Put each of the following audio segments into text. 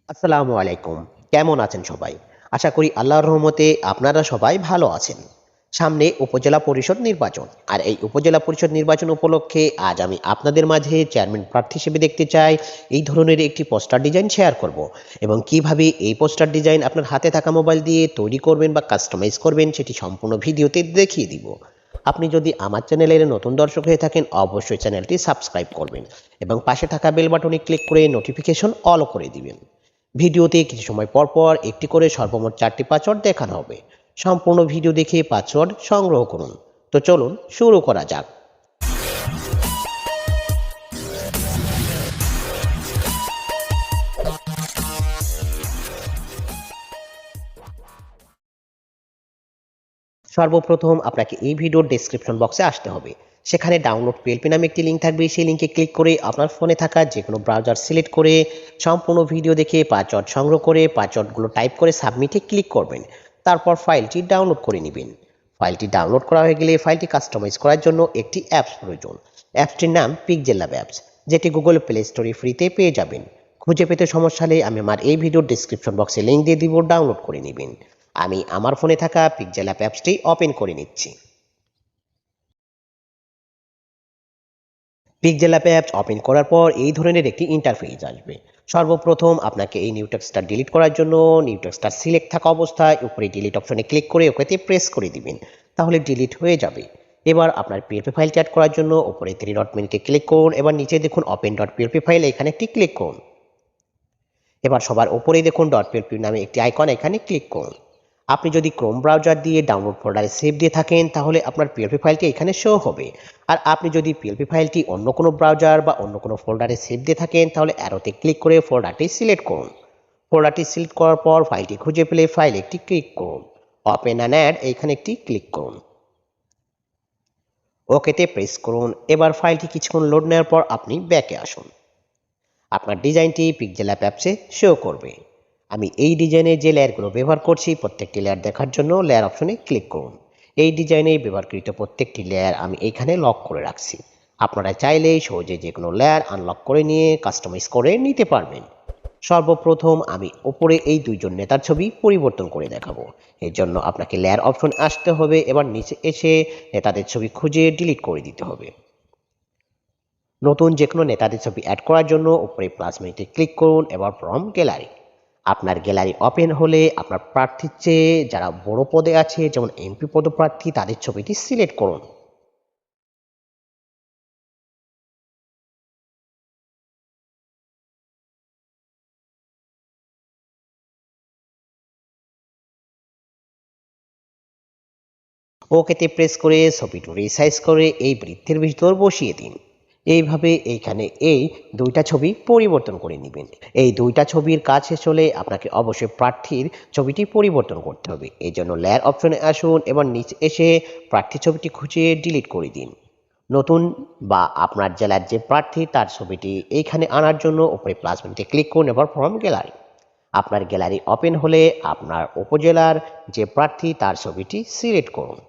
আসসালামু আলাইকুম। কেমন আছেন সবাই? আশা করি আল্লাহর রহমতে আপনারা সবাই ভালো আছেন। সামনে উপজেলা পরিষদ নির্বাচন। আর এই উপজেলা পরিষদ নির্বাচন উপলক্ষে আজ আমি আপনাদের মাঝে চেয়ারম্যান প্রার্থী হিসেবে দেখতে চাই এই ধরনের একটি পোস্টার ডিজাইন শেয়ার করব এবং কিভাবে এই পোস্টার ডিজাইন আপনার হাতে থাকা মোবাইল দিয়ে তৈরি করবেন বা কাস্টমাইজ করবেন সেটি সম্পূর্ণ ভিডিওতে দেখিয়ে দিব। আপনি যদি আমার চ্যানেলের নতুন দর্শক হয়ে থাকেন অবশ্যই চ্যানেলটি সাবস্ক্রাইব করবেন এবং পাশে থাকা বেল বাটনে ক্লিক করে নোটিফিকেশন অল করে দিবেন। ভিডিওতে কিছু সময় পর পর একটি করে সর্বমোট 4টি পাসওয়ার্ড দেখানো হবে। সম্পূর্ণ ভিডিও দেখে পাসওয়ার্ড সংগ্রহ করুন। তো চলুন শুরু করা যাক। সর্বপ্রথম আপনাকে এই ভিডিওর ডেসক্রিপশন বক্সে আসতে হবে। সেখানে ডাউনলোড পিএলপি নামে একটি লিঙ্ক থাকবে। সেই লিঙ্কে ক্লিক করে আপনার ফোনে থাকা যে কোনো ব্রাউজার সিলেক্ট করে সম্পূর্ণ ভিডিও দেখে পাসওয়ার্ড সংগ্রহ করে পাসওয়ার্ডগুলো টাইপ করে সাবমিটে ক্লিক করবেন। তারপর ফাইলটি ডাউনলোড করে নেবেন। ফাইলটি ডাউনলোড করা হয়ে গেলে ফাইলটি কাস্টমাইজ করার জন্য একটি অ্যাপস প্রয়োজন। অ্যাপসটির নাম PixelLab অ্যাপস, যেটি গুগল প্লে স্টোরে ফ্রিতে পেয়ে যাবেন। খুঁজে পেতে সমস্যা হলে আমি আমার এই ভিডিওর ডেসক্রিপশন বক্সে লিঙ্ক দিয়ে দিব, ডাউনলোড করে নেবেন। আমি আমার ফোনে থাকা PixelLab অ্যাপসটি ওপেন করে নিচ্ছি। PixelLab অ্যাপস ওপেন করার পর এই ধরনের একটি ইন্টারফেস আসবে। সর্বপ্রথম আপনাকে এই নিউ টেক্সটটা ডিলিট করার জন্য নিউ টেক্সটটা সিলেক্ট থাকা অবস্থায় উপরে ডিলিট অপশনে ক্লিক করে ওকেতে প্রেস করে দিবেন। তাহলে ডিলিট হয়ে যাবে। এবার আপনার পিএলপি ফাইলটি অ্যাড করার জন্য উপরে 3 ডট মেনুতে ক্লিক করুন। এবার নিচে দেখুন ওপেন ডট পিএলপি ফাইল, এখানে একটি ক্লিক করুন। এবার সবার উপরেই দেখুন ডট পিএলপি নামে একটি আইকন, এখানে ক্লিক করুন। আপনি যদি ক্রোম ব্রাউজার দিয়ে ডাউনলোড ফোল্ডারে সেভ দিয়ে থাকেন তাহলে আপনার পিএলপি ফাইলটি এখানে শো হবে। আর আপনি যদি পিএলপি ফাইলটি অন্য কোনো ব্রাউজার বা অন্য কোনো ফোল্ডারে সেভ দিয়ে থাকেন তাহলে অ্যারোতে ক্লিক করে ফোল্ডারটি সিলেক্ট করুন। ফোল্ডারটি সিলেক্ট করার পর ফাইলটি খুঁজে পেলে ফাইলে একটি ক্লিক করুন। ওপেন অ্যান্ড অ্যাড, এইখানে একটি ক্লিক করুন। ওকেতে প্রেস করুন। এবার ফাইলটি কিছুক্ষণ লোড নেওয়ার পর আপনি ব্যাকে আসুন। আপনার ডিজাইনটি PixelLab অ্যাপসে শো করবে। আমি এই ডিজাইনে যে লেয়ারগুলো ব্যবহার করছি প্রত্যেকটি লেয়ার দেখার জন্য লেয়ার অপশনে ক্লিক করুন। এই ডিজাইনে ব্যবহারকৃত প্রত্যেকটি লেয়ার আমি এইখানে লক করে রাখছি। আপনারা চাইলেই সহজে যে কোনো লেয়ার আনলক করে নিয়ে কাস্টমাইজ করে নিতে পারবেন। সর্বপ্রথম আমি উপরে এই দুইজন নেতার ছবি পরিবর্তন করে দেখাবো। এর জন্য আপনাকে লেয়ার অপশন আসতে হবে। এবার নিচে এসে নেতাদের ছবি খুঁজে ডিলিট করে দিতে হবে। নতুন যে কোনো নেতাদের ছবি অ্যাড করার জন্য উপরে প্লাস মেনুতে ক্লিক করুন। এবার ফ্রম গ্যালারি, আপনার গ্যালারি ওপেন হলে আপনার প্রার্থীর চেয়ে যারা বড় পদে আছে যেমন এমপি পদপ্রার্থী তাদের ছবিটি সিলেক্ট করুন। ওকেতে প্রেস করে ছবিটি রিসাইজ করে এই বৃত্তের ভিতর বসিয়ে দিন। এইভাবে এইখানে এই দুইটা ছবি পরিবর্তন করে নেবেন। এই দুইটা ছবির কাজ শেষ হলে আপনাকে অবশ্যই প্রার্থীর ছবিটি পরিবর্তন করতে হবে। এই জন্য লেয়ার অপশনে আসুন। এবার নিচে এসে প্রার্থীর ছবিটি খুঁজে ডিলিট করে দিন। নতুন বা আপনার জেলার যে প্রার্থী তার ছবিটি এইখানে আনার জন্য উপরে প্লাস বাটনে ক্লিক করুন। এবার ফ্রম গ্যালারি, আপনার গ্যালারি ওপেন হলে আপনার উপজেলার যে প্রার্থী তার ছবিটি সিলেক্ট করুন।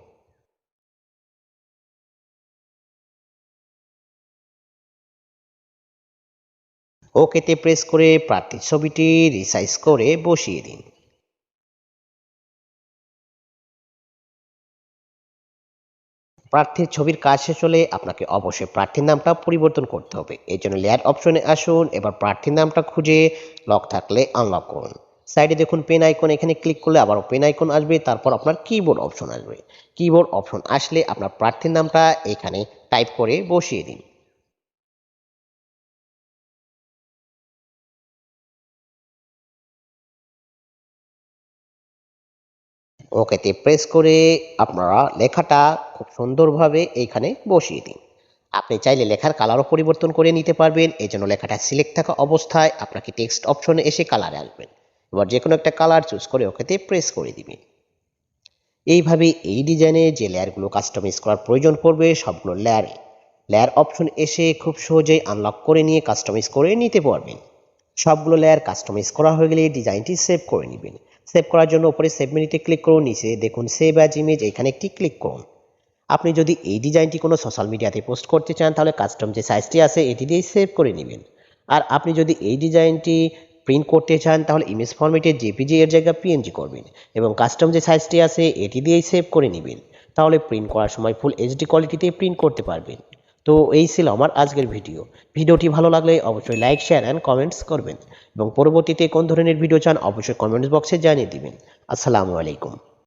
ওকেতে প্রেস করে প্রার্থীর ছবিটি রিসাইজ করে বসিয়ে দিন। প্রার্থীর ছবির কাজ শেষ হলে আপনাকে অবশ্যই প্রার্থীর নামটা পরিবর্তন করতে হবে। এই জন্য লেয়ার অপশনে আসুন। এবার প্রার্থীর নামটা খুঁজে লক থাকলে আনলক করুন। সাইডে দেখুন পেন আইকন, এখানে ক্লিক করলে আবার পেন আইকন আসবে। তারপর আপনার কিবোর্ড অপশন আসবে। কিবোর্ড অপশন আসলে আপনার প্রার্থীর নামটা এখানে টাইপ করে বসিয়ে দিন। ওকেতে প্রেস করে আপনারা লেখাটা খুব সুন্দরভাবে এইখানে বসিয়ে দিন। আপনি চাইলে লেখার কালারও পরিবর্তন করে নিতে পারবেন। এই জন্য লেখাটা সিলেক্ট থাকা অবস্থায় আপনাকে টেক্সট অপশনে এসে কালারে আসবেন। এবার যে কোনো একটা কালার চুজ করে ওকেতে প্রেস করে দিবেন। এইভাবে এই ডিজাইনে যে লেয়ারগুলো কাস্টমাইজ করার প্রয়োজন পড়বে সবগুলো লেয়ার অপশন এসে খুব সহজেই আনলক করে নিয়ে কাস্টমাইজ করে নিতে পারবেন। সবগুলো লেয়ার কাস্টমাইজ করা হয়ে গেলে ডিজাইনটি সেভ করে নেবেন। সেভ করার জন্য উপরে সেভ মেনুতে ক্লিক করুন। নিচে দেখুন সেভ অ্যাজ ইমেজ, এখানে একটি ক্লিক করুন। আপনি যদি এই ডিজাইনটি কোনো সোশ্যাল মিডিয়াতে পোস্ট করতে চান তাহলে কাস্টম যে সাইজটি আছে এটি দিয়েই সেভ করে নেবেন। আর আপনি যদি এই ডিজাইনটি প্রিন্ট করতে চান তাহলে ইমেজ ফরম্যাটে জেপিজি এর জায়গায় পিএনজি করবেন এবং কাস্টম যে সাইজটি আছে এটি দিয়েই সেভ করে নেবেন। তাহলে প্রিন্ট করার সময় ফুল এইচডি কোয়ালিটিতে প্রিন্ট করতে পারবেন। তো এই ছিল আমার আজকের ভিডিও। ভিডিওটি ভালো লাগলে অবশ্যই লাইক, শেয়ার অ্যান্ড কমেন্টস করবেন এবং পরবর্তীতে কোন ধরনের ভিডিও চান অবশ্যই কমেন্টস বক্সে জানিয়ে দিবেন। আসসালামু আলাইকুম।